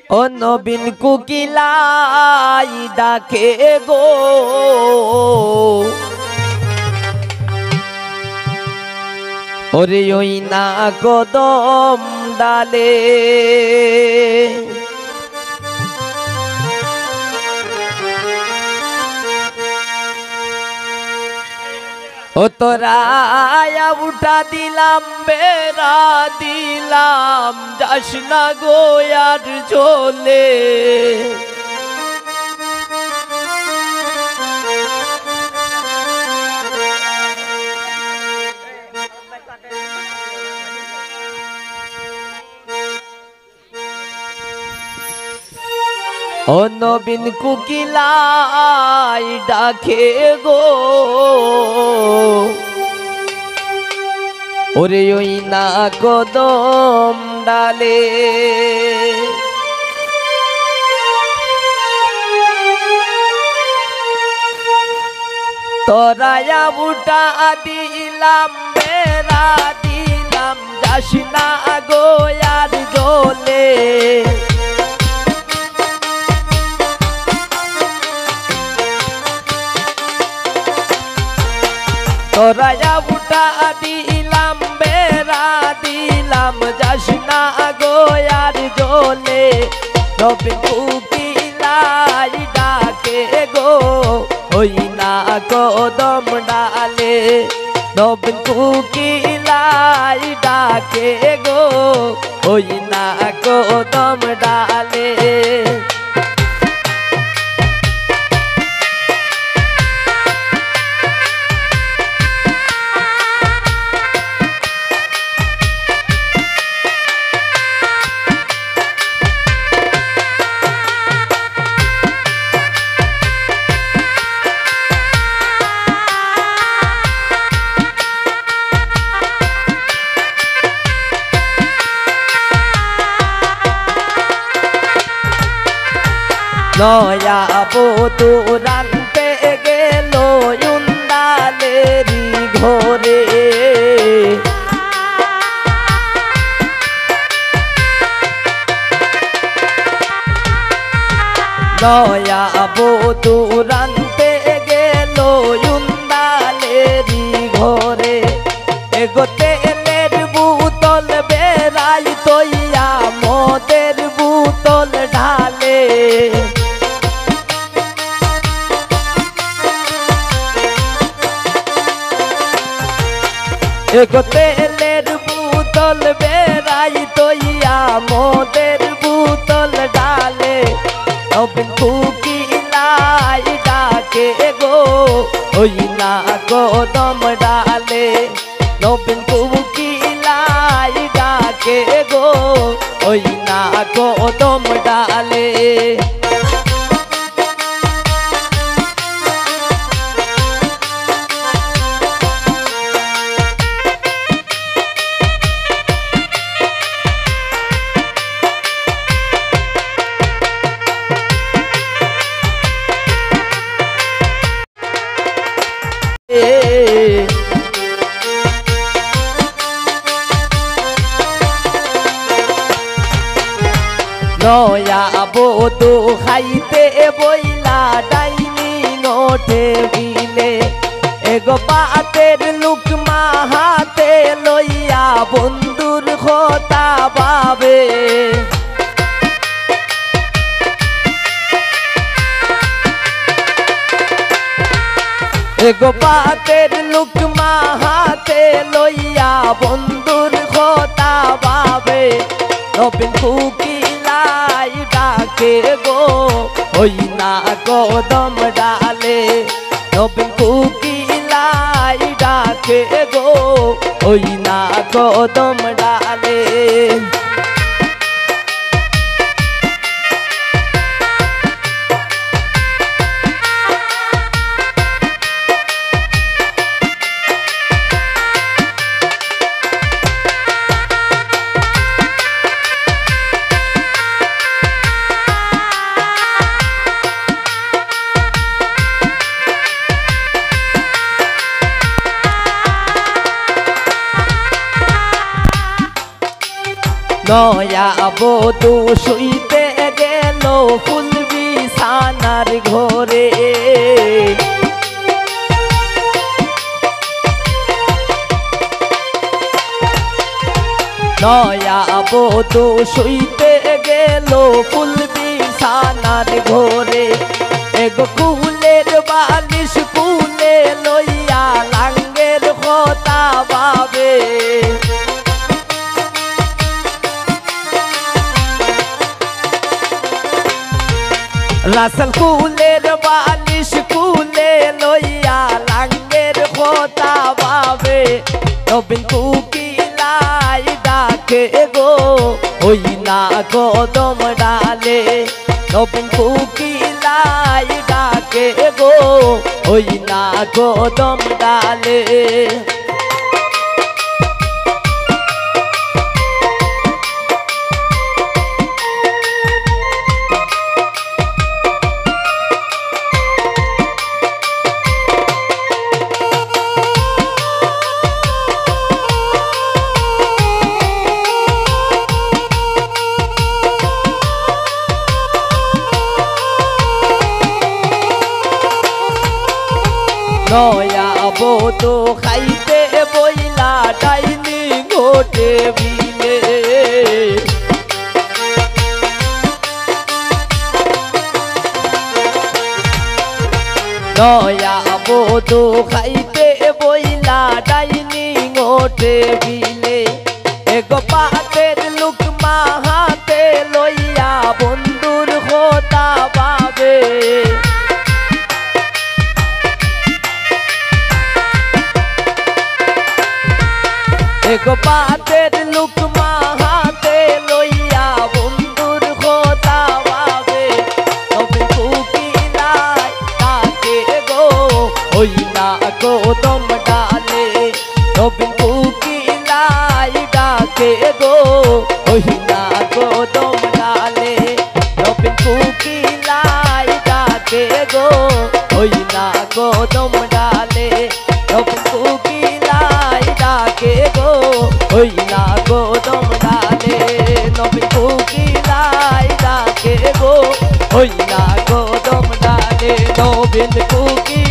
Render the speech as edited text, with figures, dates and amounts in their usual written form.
ও নবীন কোকিলাই ডাকে গো ওরে ওই না কদম ডালে ও তোরা উঠা দিলাম বেড়া দিলাম যাস না গো আর চলে ও নবীন কোকিলাই ডাকে গো ওরে ওই না কদম ডালে তোরায়া বুটা দিলাম বেড়া দিলাম যাস না গো আর জলে তোরায়া বুটা দিলাম বেড়া দিলাম যাস না গো আর জলে নবীন কোকিলাই ডাকে গো ওই না কদম ডালে নবীন কোকিলাই ডাকে গো ওই না কদম ডালে নয়া বধূ রানতে গেল উন্দালেরি ঘরে নয়া বধূ রানতে গেল উন্দালেরি ঘরে এগো তেলের বোতল বেড়াই তৈয়া মদের বোতল ঢালে এগো তেলের বোতল বেড়াই তৈয়া মদের বোতল ডালে নবীন কোকিলাই ডাকে গো ওই না কদম ডালে নবীন কোকিলাই ডাকে গো ওই না কদম ডালে নয়া বধূ খাইতে বইলা ডাইনি নোটে বিলে এগো পাতের লুকমা হাতে লইয়া বন্ধুর কথা ভাবে এগো পাতের লুকমা হাতে লইয়া বন্ধুর কথা ভাবে নবীন কোকিলাই ডাকে গো ওই না কদম ডালে নবীন কোকিলাই ডাকে গো ওই না কদম ডালে নয়া বধূ শুইতে গেল ফুল বিছানার ঘরে নয়া বধূ শুইতে গেল ফুল বিছানার ঘরে এগো কুলের বালিশ কুলে লইয়া লাঙ্গের কথা ভাবে রাসেল কুলের বালিশ কুলে লইয়া লাঙ্গের কথা ভাবে নবীন কুকিলাই ডাকে গো ওই না কদম ডালে নবীন কুকিলাই ডাকে গো ওই না কদম ডালে নয়া বধূ খাইতে বইলা ডাইনি ঘটে বিলে নয়া বধূ খাইতে বইলা ডাইনি ঘটে বিলে এগো পাতের লুকমা হাতে লইয়া বন্ধুর কথা ভাবে এগো পাতের লুকমা হাতে লইয়া বন্ধুর কথা ভাবে নবীন কুকিলাই ডাকে গো ওই না কদম ডালে নবীন কুকিলাই ডাকে গো ওই না কদম ডালে নবীন কুকিলাই ডাকে গো ওই না কদম ডালে নবীন কুকিলাই ডাকে গো ওই না কদম ডালে নবীন কুকিলাই ডাকে গো ওই না কদম ডালে নবীন কুকি